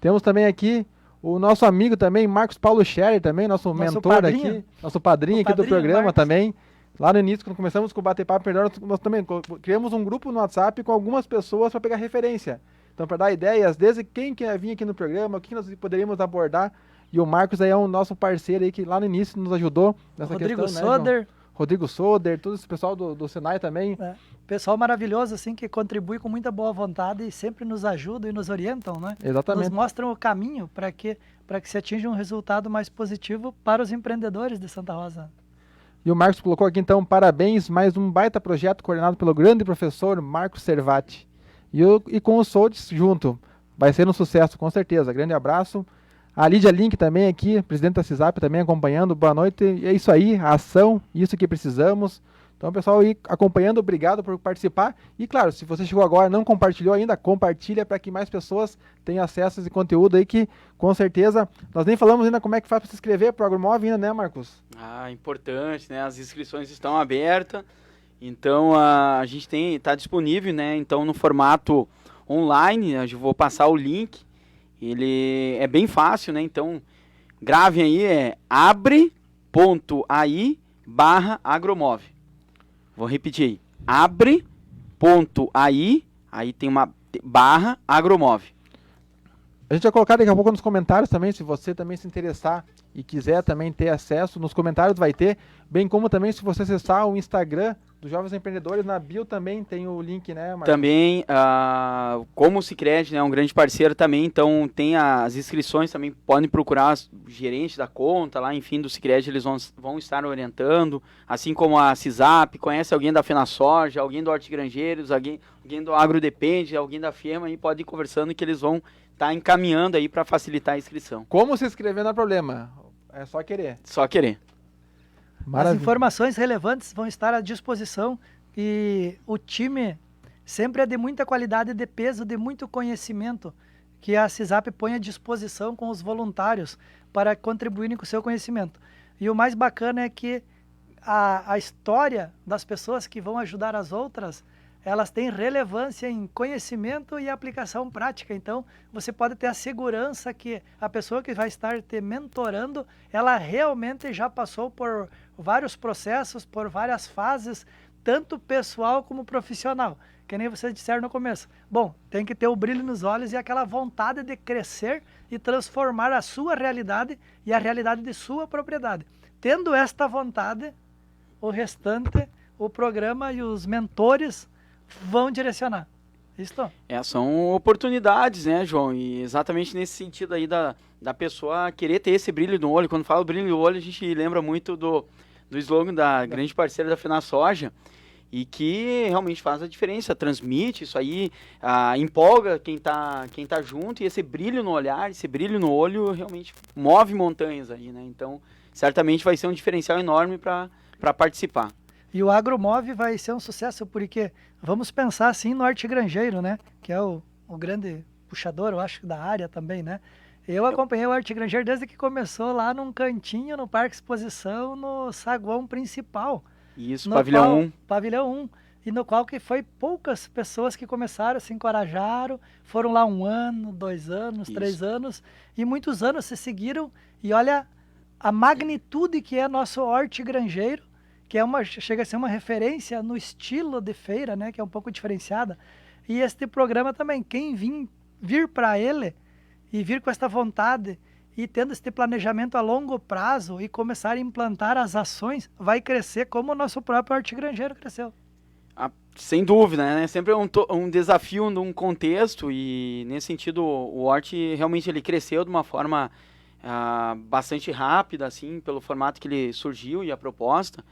Temos também aqui o nosso amigo também, Marcos Paulo Scherer, também, nosso mentor padrinho. Aqui, nosso padrinho aqui do programa Marcos. Também. Lá no início, quando começamos com o Bate-Papo, nós também criamos um grupo no WhatsApp com algumas pessoas para pegar referência. Então, para dar ideias, desde quem quer vir aqui no programa, o que nós poderíamos abordar. E o Marcos aí é um nosso parceiro aí que lá no início nos ajudou nessa Rodrigo questão. Soder. Né, Rodrigo Soder, todo esse pessoal do Senai também. Pessoal maravilhoso, assim, que contribui com muita boa vontade e sempre nos ajudam e nos orientam, né? Exatamente. Nos mostram o caminho para que se atinja um resultado mais positivo para os empreendedores de Santa Rosa. E o Marcos colocou aqui, então, parabéns, mais um baita projeto coordenado pelo grande professor Marcos Servati. E com o Soldes junto. Vai ser um sucesso, com certeza. Grande abraço. A Lídia Link também aqui, presidente da CISAP, também acompanhando. Boa noite. E é isso aí, a ação, isso que precisamos. Então, pessoal aí acompanhando, obrigado por participar. E, claro, se você chegou agora e não compartilhou ainda, compartilha para que mais pessoas tenham acesso a esse conteúdo aí que, com certeza, nós nem falamos ainda como é que faz para se inscrever para o Agromove ainda, né, Marcos? Importante, né? As inscrições estão abertas. Então, a gente está disponível, né? Então, no formato online, eu vou passar o link. Ele é bem fácil, né? Então, gravem aí, abre.ai/agromove. Vou repetir aí, abre.ai, aí tem uma barra agromove. A gente vai colocar daqui a pouco nos comentários também, se você também se interessar e quiser também ter acesso, nos comentários vai ter, bem como também se você acessar o Instagram dos Jovens Empreendedores, na bio também tem o link, né, Marcos? Também, como o Sicredi, né, é um grande parceiro também, então tem as inscrições também, podem procurar os gerentes da conta lá, enfim, do Sicredi, eles vão estar orientando, assim como a CISAP, conhece alguém da FinaSoja, alguém do Hortigranjeiros, alguém do Agro Depende, alguém da FIEMA, aí pode ir conversando que eles vão estar encaminhando aí para facilitar a inscrição. Como se inscrever não é problema, é só querer. Só querer. Maravilha. As informações relevantes vão estar à disposição e o time sempre é de muita qualidade, de peso, de muito conhecimento que a CISAP põe à disposição com os voluntários para contribuírem com o seu conhecimento. E o mais bacana é que a história das pessoas que vão ajudar as outras, elas têm relevância em conhecimento e aplicação prática. Então, você pode ter a segurança que a pessoa que vai estar te mentorando, ela realmente já passou por vários processos, por várias fases tanto pessoal como profissional. Que nem vocês disseram no começo. Bom, tem que ter o brilho nos olhos e aquela vontade de crescer e transformar a sua realidade e a realidade de sua propriedade. Tendo esta vontade, o restante, o programa e os mentores vão direcionar. Isso. São oportunidades, né, João? E exatamente nesse sentido aí da pessoa querer ter esse brilho no olho. Quando fala brilho no olho, a gente lembra muito do slogan da grande parceira da FenaSoja, e que realmente faz a diferença, transmite isso aí, empolga quem tá junto, e esse brilho no olhar, esse brilho no olho realmente move montanhas aí, né? Então, certamente vai ser um diferencial enorme para participar. E o Agromove vai ser um sucesso porque vamos pensar assim no Hortigranjeiro, né? Que é o grande puxador, eu acho, da área também, né? Eu acompanhei o Hortigranjeiro desde que começou lá num cantinho no Parque Exposição, no saguão principal. Isso, Pavilhão 1. Pavilhão 1. E no qual que foi poucas pessoas que começaram, se encorajaram, foram lá 1 ano, 2 anos, 3 anos, e muitos anos se seguiram, e olha a magnitude que é nosso Hortigranjeiro, que chega a ser uma referência no estilo de feira, né, que é um pouco diferenciada. E este programa também, quem vir para ele e vir com esta vontade e tendo este planejamento a longo prazo e começar a implantar as ações, vai crescer como o nosso próprio Hortigranjeiro cresceu. Sem dúvida, né? Sempre um desafio num contexto, e nesse sentido o Hort realmente ele cresceu de uma forma bastante rápida, assim, pelo formato que ele surgiu e a proposta.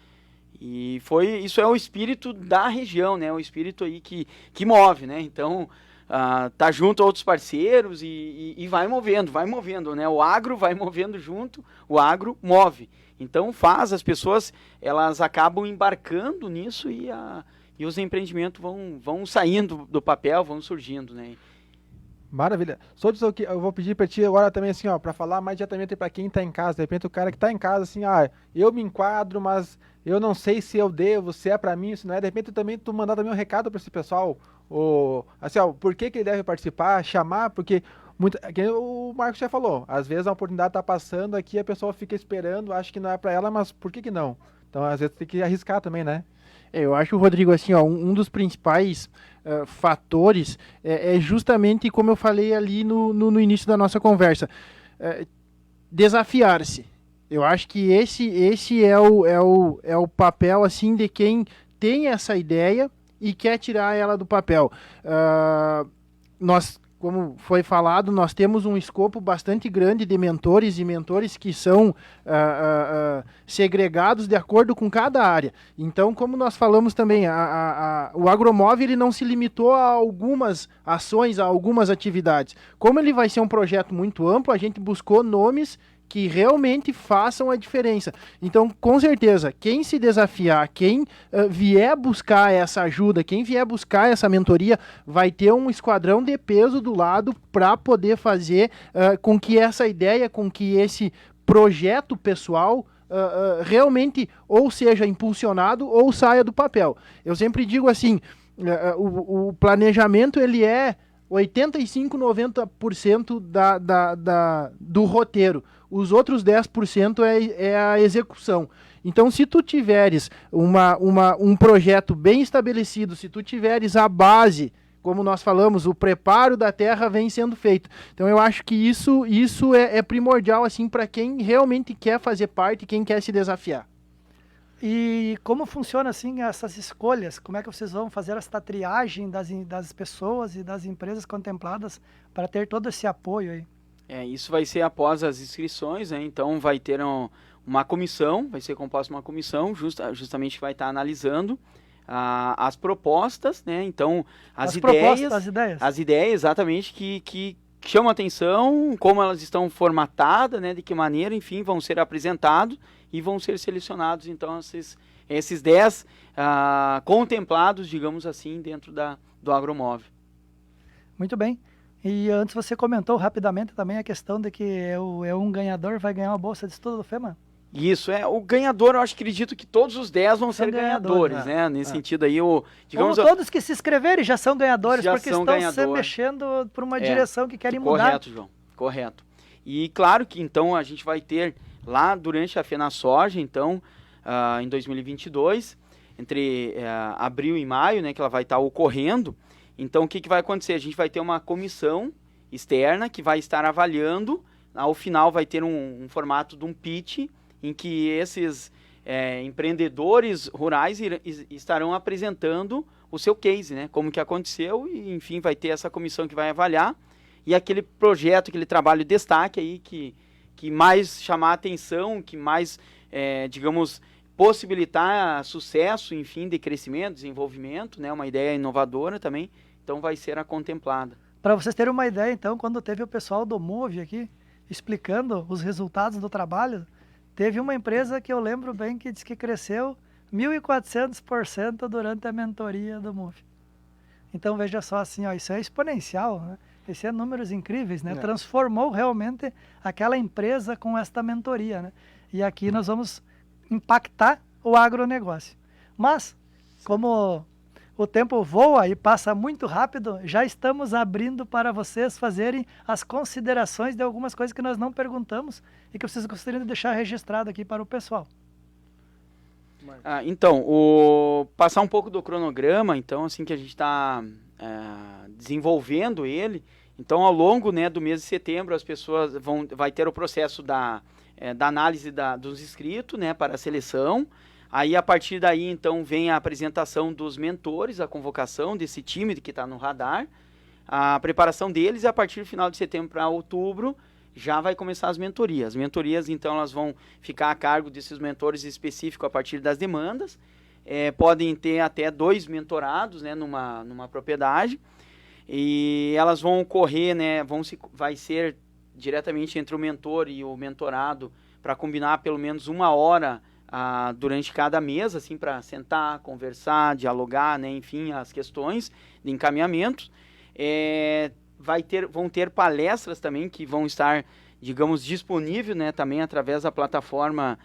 E isso é o espírito da região, né? O espírito aí que move, né? Então, tá junto a outros parceiros e vai movendo, né? O agro vai movendo junto, o agro move. Então, as pessoas, elas acabam embarcando nisso e os empreendimentos vão saindo do papel, vão surgindo, né? Maravilha. Só dizer o que eu vou pedir para ti agora também, assim, ó, para falar mais diretamente para quem está em casa. De repente o cara que está em casa, assim, eu me enquadro, mas eu não sei se eu devo, se é para mim, se não é. De repente também tu mandar também um recado para esse pessoal, assim, ó, por que ele deve participar, chamar, porque que o Marcos já falou, às vezes a oportunidade está passando aqui, a pessoa fica esperando, acha que não é para ela, mas por que não? Então, às vezes tem que arriscar também, né? Eu acho, Rodrigo, assim, ó, um dos principais fatores é justamente como eu falei ali no início da nossa conversa, desafiar-se. Eu acho que esse é o papel, assim, de quem tem essa ideia e quer tirar ela do papel. Nós, como foi falado, nós temos um escopo bastante grande de mentores e mentores que são segregados de acordo com cada área. Então, como nós falamos também, o Agromove ele não se limitou a algumas ações, a algumas atividades. Como ele vai ser um projeto muito amplo, a gente buscou nomes que realmente façam a diferença. Então, com certeza, quem se desafiar, quem vier buscar essa ajuda, quem vier buscar essa mentoria, vai ter um esquadrão de peso do lado para poder fazer com que essa ideia, com que esse projeto pessoal realmente ou seja impulsionado ou saia do papel. Eu sempre digo assim, o planejamento ele é 85-90% do roteiro. Os outros 10% é a execução. Então, se tu tiveres um projeto bem estabelecido, se tu tiveres a base, como nós falamos, o preparo da terra vem sendo feito. Então, eu acho que isso é primordial assim, para quem realmente quer fazer parte, quem quer se desafiar. E como funciona assim essas escolhas? Como é que vocês vão fazer essa triagem das pessoas e das empresas contempladas para ter todo esse apoio aí? Isso vai ser após as inscrições, né? Então vai ter uma comissão, vai ser composta uma comissão, justamente vai estar analisando as propostas, né? Então as ideias exatamente que chamam a atenção, como elas estão formatadas, né? De que maneira, enfim, vão ser apresentados e vão ser selecionados, então, esses 10 contemplados, digamos assim, dentro do Agromove. Muito bem. E antes você comentou rapidamente também a questão de que um ganhador vai ganhar uma bolsa de estudo do FEMA. Isso, o ganhador, eu acredito que todos os 10 vão ser ganhadores, né? Nesse sentido aí, digamos... Como todos que se inscreverem já são ganhadores, porque estão se mexendo por uma direção que querem mudar. Correto, João, correto. E claro que, então, a gente vai ter lá durante a FenaSoja, então, em 2022, entre abril e maio, né, que ela vai estar ocorrendo. Então, o que vai acontecer? A gente vai ter uma comissão externa que vai estar avaliando. Ao final vai ter um formato de um pitch, em que esses empreendedores rurais estarão apresentando o seu case, né? Como que aconteceu, e enfim, vai ter essa comissão que vai avaliar, e aquele projeto, aquele trabalho destaque aí que mais chamar a atenção, que mais, digamos, possibilitar sucesso, enfim, de crescimento, desenvolvimento, né? Uma ideia inovadora também, então vai ser a contemplada. Para vocês terem uma ideia, então, quando teve o pessoal do Move aqui, explicando os resultados do trabalho, teve uma empresa que eu lembro bem que disse que cresceu 1.400% durante a mentoria do Move. Então veja só assim, ó, isso é exponencial, né? Esse é números incríveis, né? Transformou realmente aquela empresa com esta mentoria, né? E aqui nós vamos impactar o agronegócio. Mas, como o tempo voa e passa muito rápido, já estamos abrindo para vocês fazerem as considerações de algumas coisas que nós não perguntamos e que vocês gostariam de deixar registrado aqui para o pessoal. Então, passar um pouco do cronograma, então, assim que a gente está desenvolvendo ele, então ao longo, né, do mês de setembro as pessoas vai ter o processo da análise dos inscritos, né, para a seleção. Aí, a partir daí, então, vem a apresentação dos mentores, a convocação desse time que está no radar, a preparação deles, e a partir do final de setembro para outubro, já vai começar as mentorias. As mentorias, então, elas vão ficar a cargo desses mentores específicos a partir das demandas. Podem ter até 2 mentorados, né, numa propriedade, e elas vão ocorrer, né, vai ser diretamente entre o mentor e o mentorado, para combinar pelo menos 1 hora durante cada mês, assim, para sentar, conversar, dialogar, né, enfim, as questões de encaminhamento. Vão ter palestras também que vão estar, digamos, disponíveis, né, também através da plataforma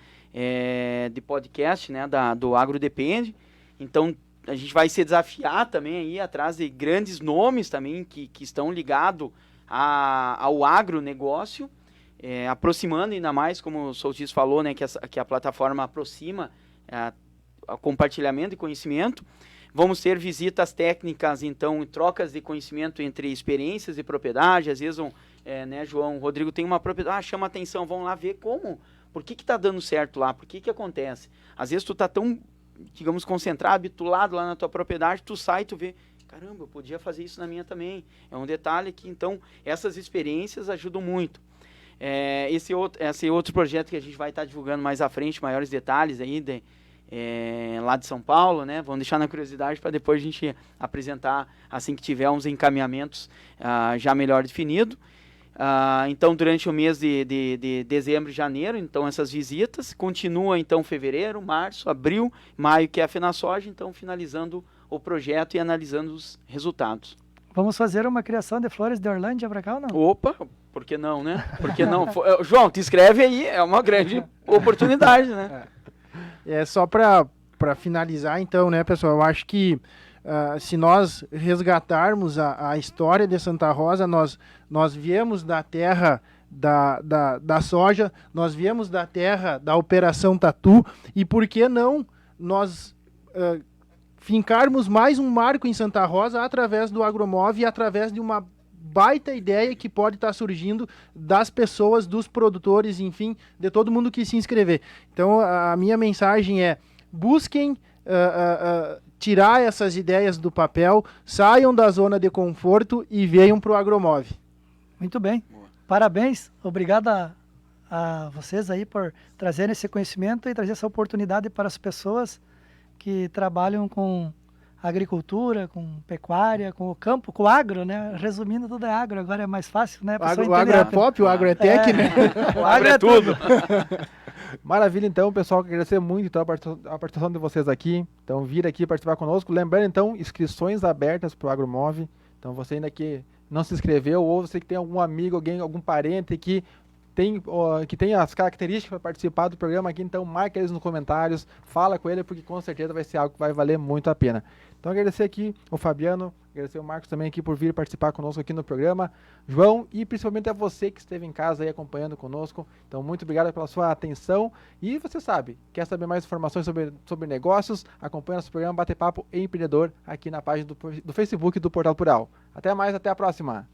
de podcast, né, do Agro Depende. Então, a gente vai se desafiar também aí atrás de grandes nomes também que estão ligados ao agronegócio, aproximando ainda mais, como o Soltis falou, né, que a plataforma aproxima o compartilhamento de conhecimento. Vamos ter visitas técnicas, então, trocas de conhecimento entre experiências de propriedade. Às vezes, né, João, o Rodrigo tem uma propriedade, chama atenção, vamos lá ver por que está dando certo lá, por que acontece. Às vezes tu está tão, digamos, concentrado, bitulado lá na tua propriedade, tu sai e tu vê, caramba, eu podia fazer isso na minha também. É um detalhe que, então, essas experiências ajudam muito. Esse outro projeto que a gente vai estar divulgando mais à frente, maiores detalhes aí, lá de São Paulo, né? Vamos deixar na curiosidade para depois a gente apresentar assim que tiver uns encaminhamentos já melhor definido. Então, durante o mês de dezembro e janeiro, então, essas visitas. Continua, então, fevereiro, março, abril, maio, que é a FenaSoja, então, finalizando o projeto e analisando os resultados. Vamos fazer uma criação de flores de Orlândia para cá ou não? Opa, por que não, né? Por que não? João, te inscreve aí, é uma grande oportunidade, né? Só para finalizar, então, né, pessoal, eu acho que se nós resgatarmos a história de Santa Rosa, nós viemos da terra da soja, nós viemos da terra da Operação Tatu, e por que não nós fincarmos mais um marco em Santa Rosa através do Agromove e através de uma baita ideia que pode estar surgindo das pessoas, dos produtores, enfim, de todo mundo que se inscrever. Então, a minha mensagem é: busquem tirar essas ideias do papel, saiam da zona de conforto e venham para o Agromove. Muito bem. Boa. Parabéns. Obrigado a vocês aí por trazerem esse conhecimento e trazer essa oportunidade para as pessoas que trabalham com agricultura, com pecuária, com o campo, com o agro, né? Resumindo, tudo é agro, agora é mais fácil, né? O agro é pop, o agro é tech, né? O agro é tudo. Maravilha, então, pessoal, quero agradecer muito então, a participação de vocês aqui. Então, vir aqui participar conosco. Lembrando, então, inscrições abertas para o Agromove. Então, você ainda que não se inscreveu, ou você que tem algum amigo, algum parente que que tem as características para participar do programa aqui, então marca eles nos comentários, fala com ele, porque com certeza vai ser algo que vai valer muito a pena. Então agradecer aqui o Fabiano, agradecer o Marcos também aqui por vir participar conosco aqui no programa, João, e principalmente a você que esteve em casa aí acompanhando conosco. Então muito obrigado pela sua atenção, e você sabe, quer saber mais informações sobre negócios, acompanha nosso programa Bate Papo Empreendedor aqui na página do Facebook do Portal Plural. Até mais, até a próxima!